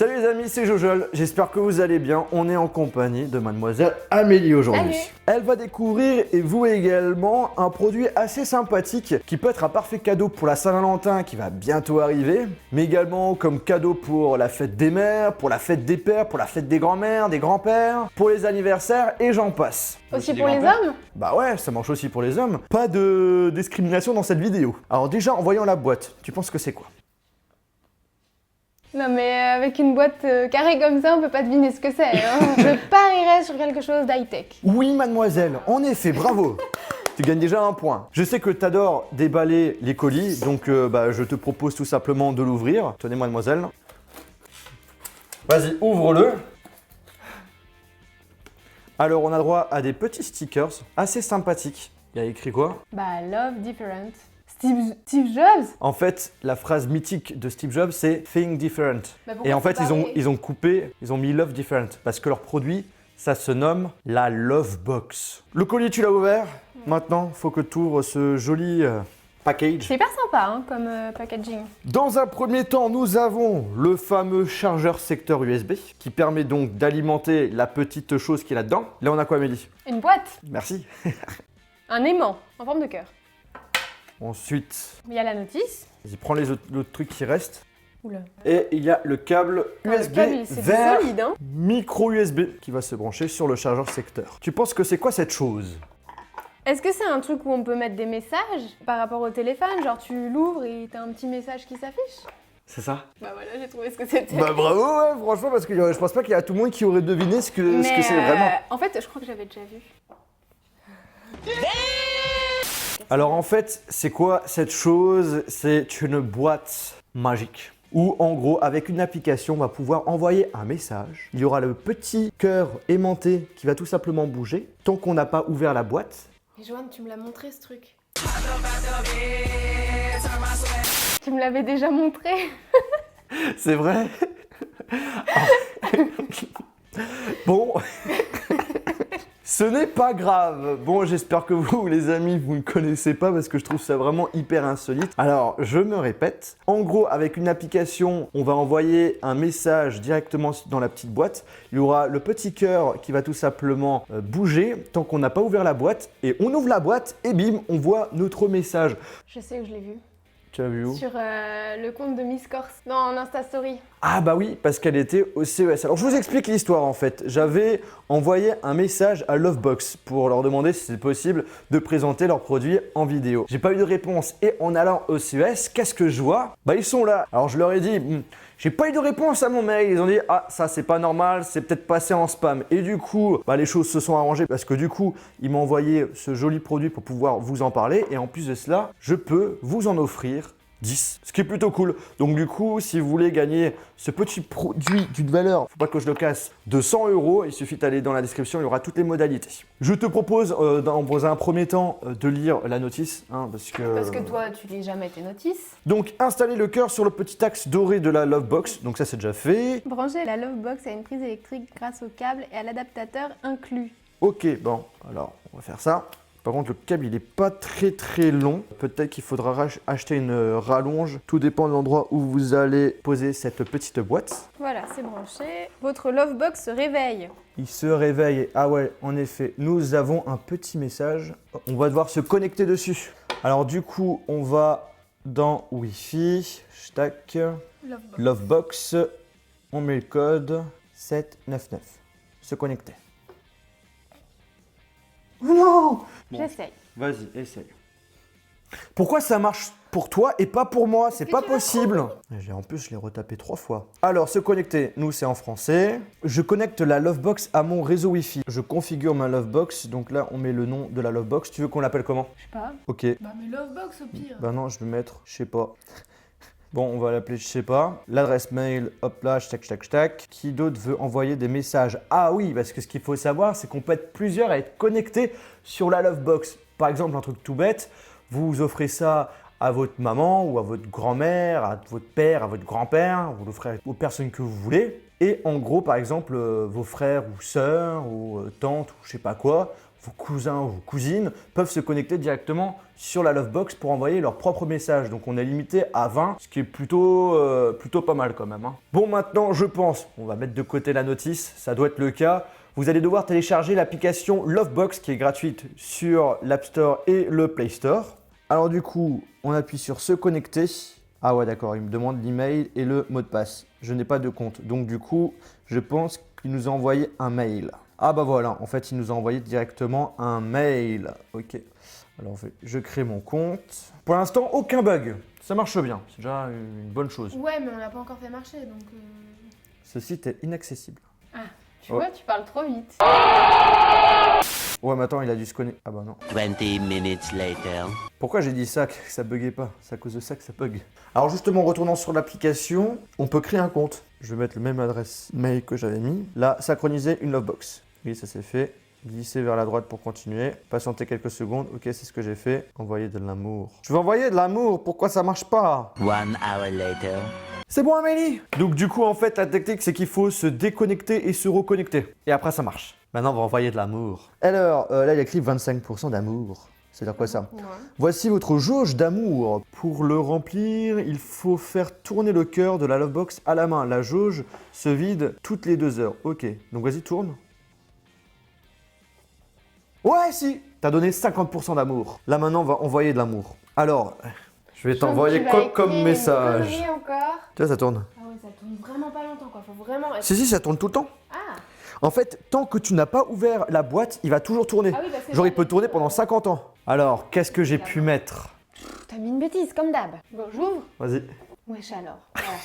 Salut les amis, c'est Jojol, j'espère que vous allez bien. On est en compagnie de mademoiselle Amélie aujourd'hui. Salut. Elle va découvrir, et vous également, un produit assez sympathique qui peut être un parfait cadeau pour la Saint-Valentin qui va bientôt arriver, mais également comme cadeau pour la fête des mères, pour la fête des pères, pour la fête des grands-mères, des grands-pères, pour les anniversaires et j'en passe. Aussi pour les hommes? Bah ouais, ça marche aussi pour les hommes. Pas de discrimination dans cette vidéo. Alors déjà, en voyant la boîte, tu penses que c'est quoi? Non mais avec une boîte carrée comme ça, on peut pas deviner ce que c'est. Hein. Je parierais sur quelque chose d'high-tech. Oui, mademoiselle, en effet, bravo. Tu gagnes déjà un point. Je sais que tu adores déballer les colis, donc je te propose tout simplement de l'ouvrir. Tenez, mademoiselle. Vas-y, ouvre-le. Alors, on a droit à des petits stickers assez sympathiques. Il y a écrit quoi? Bah, love different. Steve Jobs? En fait, la phrase mythique de Steve Jobs, c'est Think Different. Bah, pourquoi Et en fait, c'est pareil? ils ont coupé, ils ont mis Love Different parce que leur produit, ça se nomme la Love Box. Le colis, tu l'as ouvert. Maintenant, faut que tu ouvres ce joli package. C'est hyper sympa hein, comme packaging. Dans un premier temps, nous avons le fameux chargeur secteur USB qui permet donc d'alimenter la petite chose qui est là-dedans. Là, on a quoi, Amélie? Une boîte, Merci. un aimant en forme de cœur. Ensuite, Il y a la notice. vas-y, prends les autres trucs qui restent. Oula. Et il y a le câble Le USB câble, c'est vers solide hein. micro USB qui va se brancher sur le chargeur secteur. Tu penses que c'est quoi cette chose? Est-ce que c'est un truc où on peut mettre des messages par rapport au téléphone? Genre tu l'ouvres et t'as un petit message qui s'affiche? C'est ça? Bah voilà, j'ai trouvé ce que c'était. Bah bravo, ouais, franchement, parce que je pense pas qu'il y a tout le monde qui aurait deviné ce que c'est vraiment. En fait, je crois que j'avais déjà vu. Alors en fait, c'est quoi cette chose? C'est une boîte magique. Où en gros, avec une application, on va pouvoir envoyer un message. Il y aura le petit cœur aimanté qui va tout simplement bouger tant qu'on n'a pas ouvert la boîte. Mais Joanne, tu me l'as montré ce truc. Tu me l'avais déjà montré. C'est vrai? Bon, ce n'est pas grave. Bon, j'espère que vous, les amis, vous ne connaissez pas parce que je trouve ça vraiment hyper insolite. Alors, je me répète. En gros, avec une application, on va envoyer un message directement dans la petite boîte. Il y aura le petit cœur qui va tout simplement bouger tant qu'on n'a pas ouvert la boîte. Et on ouvre la boîte et bim, on voit notre message. Je sais où je l'ai vu. Tu as vu où? Sur le compte de Miss Corse. Non, en Insta Story. Ah bah oui, parce qu'elle était au CES. Alors je vous explique l'histoire en fait. J'avais envoyé un message à Lovebox pour leur demander si c'était possible de présenter leurs produits en vidéo. J'ai pas eu de réponse et en allant au CES, qu'est-ce que je vois? Bah ils sont là. Alors je leur ai dit, j'ai pas eu de réponse à mon mail. Ils ont dit, ah ça c'est pas normal, c'est peut-être passé en spam. Et du coup, bah, les choses se sont arrangées parce que du coup, ils m'ont envoyé ce joli produit pour pouvoir vous en parler. Et en plus de cela, je peux vous en offrir 10, ce qui est plutôt cool. Donc du coup, si vous voulez gagner ce petit produit d'une valeur, faut pas que je le casse, de 100 €, il suffit d'aller dans la description, il y aura toutes les modalités. Je te propose dans un premier temps de lire la notice, hein, parce que toi, tu lis jamais tes notices. Donc installer le cœur sur le petit axe doré de la Lovebox, donc ça c'est déjà fait. Branchez la Lovebox à une prise électrique grâce au câble et à l'adaptateur inclus. Ok, bon, alors on va faire ça. Par contre, le câble, il n'est pas très long. Peut-être qu'il faudra acheter une rallonge. Tout dépend de l'endroit où vous allez poser cette petite boîte. Voilà, c'est branché. Votre Lovebox se réveille. Il se réveille. Ah ouais, en effet, nous avons un petit message. On va devoir se connecter dessus. Alors du coup, on va dans Wi-Fi. Tac. Lovebox. On met le code 799. Se connecter. Oh non! Bon. J'essaye. Vas-y, essaye. Pourquoi ça marche pour toi et pas pour moi? C'est pas possible. En plus, je l'ai retapé 3 fois. Alors, se connecter, nous, c'est en français. Je connecte la Lovebox à mon réseau Wi-Fi. Je configure ma Lovebox. Donc là, on met le nom de la Lovebox. Tu veux qu'on l'appelle comment? Je sais pas. Ok. Bah, mais Lovebox au pire. Bah non, je vais mettre, je sais pas. Bon, on va l'appeler, je sais pas. L'adresse mail, hop là, tac. Qui d'autre veut envoyer des messages? Ah oui, parce que ce qu'il faut savoir, c'est qu'on peut être plusieurs à être connectés sur la Lovebox. Par exemple, un truc tout bête, vous offrez ça à votre maman ou à votre grand-mère, à votre père, à votre grand-père, vous l'offrez aux personnes que vous voulez. Et en gros, par exemple, vos frères ou sœurs ou tantes ou je sais pas quoi, vos cousins ou vos cousines peuvent se connecter directement sur la Lovebox pour envoyer leur propre message. Donc on est limité à 20, ce qui est plutôt pas mal quand même. Bon, maintenant je pense, on va mettre de côté la notice, ça doit être le cas. Vous allez devoir télécharger l'application Lovebox qui est gratuite sur l'App Store et le Play Store. Alors du coup, on appuie sur se connecter. Ah ouais, d'accord, il me demande l'email et le mot de passe. Je n'ai pas de compte, donc du coup, je pense qu'il nous a envoyé un mail. Ah bah voilà, en fait, il nous a envoyé directement un mail. Ok, alors je crée mon compte. Pour l'instant, aucun bug, ça marche bien, c'est déjà une bonne chose. Ouais, mais on l'a pas encore fait marcher, donc... Ce site est inaccessible. Ah, tu vois, tu parles trop vite. Ouais, mais attends, il a dû se connecter. Ah bah non. 20 minutes later. Pourquoi j'ai dit ça, que ça buguait pas? C'est à cause de ça que ça bug. Alors justement, en retournant sur l'application, on peut créer un compte. Je vais mettre le même adresse mail que j'avais mis. Là, synchroniser une Lovebox. Oui, ça c'est fait. Glisser vers la droite pour continuer. Patienter quelques secondes. Ok, c'est ce que j'ai fait. Envoyer de l'amour. Je veux envoyer de l'amour. Pourquoi ça marche pas? 1 hour later. C'est bon, Amélie? Donc du coup, en fait, la technique, c'est qu'il faut se déconnecter et se reconnecter. Et après, ça marche. Maintenant, on va envoyer de l'amour. Alors, là, il écrit 25% d'amour. C'est-à-dire quoi ça? Ouais. Voici votre jauge d'amour. Pour le remplir, il faut faire tourner le cœur de la Lovebox à la main. La jauge se vide toutes les 2 heures. Ok, donc vas-y, tourne. Ouais, si! T'as donné 50% d'amour. Là, maintenant, on va envoyer de l'amour. Alors, je vais t'envoyer quoi comme message? Encore. Tu vois, ça tourne. Ah ouais, ça tourne vraiment pas longtemps, quoi. Faut vraiment... Si, ça tourne tout le temps. Ah. En fait, tant que tu n'as pas ouvert la boîte, il va toujours tourner. Ah oui, parce que Genre, il peut tourner pendant 50 ans. Alors, qu'est-ce que j'ai pu mettre? T'as mis une bêtise, comme d'hab. Bon, j'ouvre. Vas-y. Wesh alors. Voilà.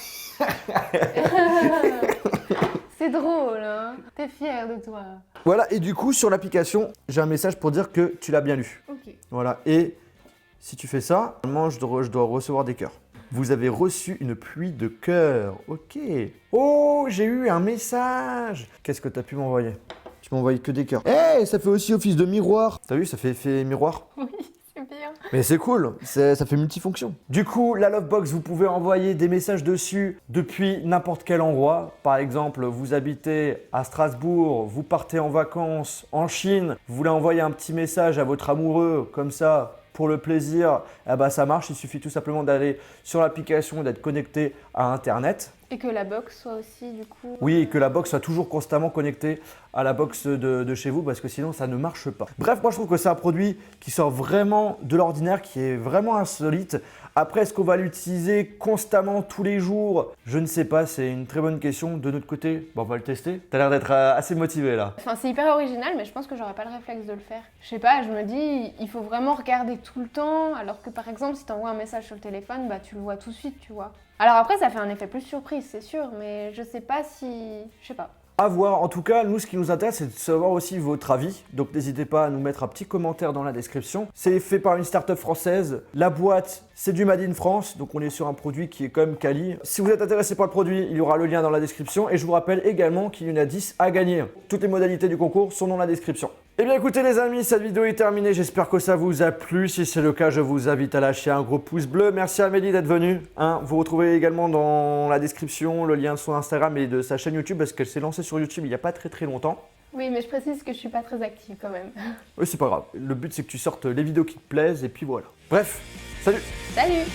C'est drôle, hein. T'es fier de toi. Voilà, et du coup, sur l'application, j'ai un message pour dire que tu l'as bien lu. Ok. Voilà, et si tu fais ça, normalement, je dois recevoir des cœurs. Vous avez reçu une pluie de cœurs. Ok. Oh, j'ai eu un message. Qu'est-ce que tu as pu m'envoyer? Tu m'as envoyé que des cœurs. Eh, ça fait aussi office de miroir. T'as vu, ça fait effet miroir. Oui, c'est bien. Mais c'est cool, ça fait multifonction. Du coup, la Lovebox, vous pouvez envoyer des messages dessus depuis n'importe quel endroit. Par exemple, vous habitez à Strasbourg, vous partez en vacances en Chine, vous voulez envoyer un petit message à votre amoureux, comme ça, pour le plaisir, eh ben ça marche. Il suffit tout simplement d'aller sur l'application et d'être connecté à Internet. Et que la box soit aussi, du coup... Oui, et que la box soit toujours constamment connectée à la box de chez vous, parce que sinon ça ne marche pas. Bref, moi je trouve que c'est un produit qui sort vraiment de l'ordinaire, qui est vraiment insolite. Après, est-ce qu'on va l'utiliser constamment tous les jours? Je ne sais pas, c'est une très bonne question. De notre côté, bon, on va le tester. T'as l'air d'être assez motivé là. Enfin, c'est hyper original, mais je pense que j'aurais pas le réflexe de le faire. Je sais pas, je me dis, il faut vraiment regarder tout le temps, alors que par exemple, si t'envoies un message sur le téléphone, bah tu le vois tout de suite, tu vois. Alors après, ça fait un effet plus surprise, c'est sûr, mais je sais pas si... Je sais pas. À voir. En tout cas, nous, ce qui nous intéresse, c'est de savoir aussi votre avis. Donc, n'hésitez pas à nous mettre un petit commentaire dans la description. C'est fait par une start-up française. La boîte, c'est du Made in France. Donc, on est sur un produit qui est quand même quali. Si vous êtes intéressé par le produit, il y aura le lien dans la description. Et je vous rappelle également qu'il y en a 10 à gagner. Toutes les modalités du concours sont dans la description. Eh bien écoutez les amis, cette vidéo est terminée, j'espère que ça vous a plu. Si c'est le cas, je vous invite à lâcher un gros pouce bleu. Merci à Amélie d'être venue. Vous retrouvez également dans la description le lien de son Instagram et de sa chaîne YouTube parce qu'elle s'est lancée sur YouTube il n'y a pas très longtemps. Oui, mais je précise que je suis pas très active quand même. Oui, c'est pas grave. Le but c'est que tu sortes les vidéos qui te plaisent et puis voilà. Bref, salut! Salut!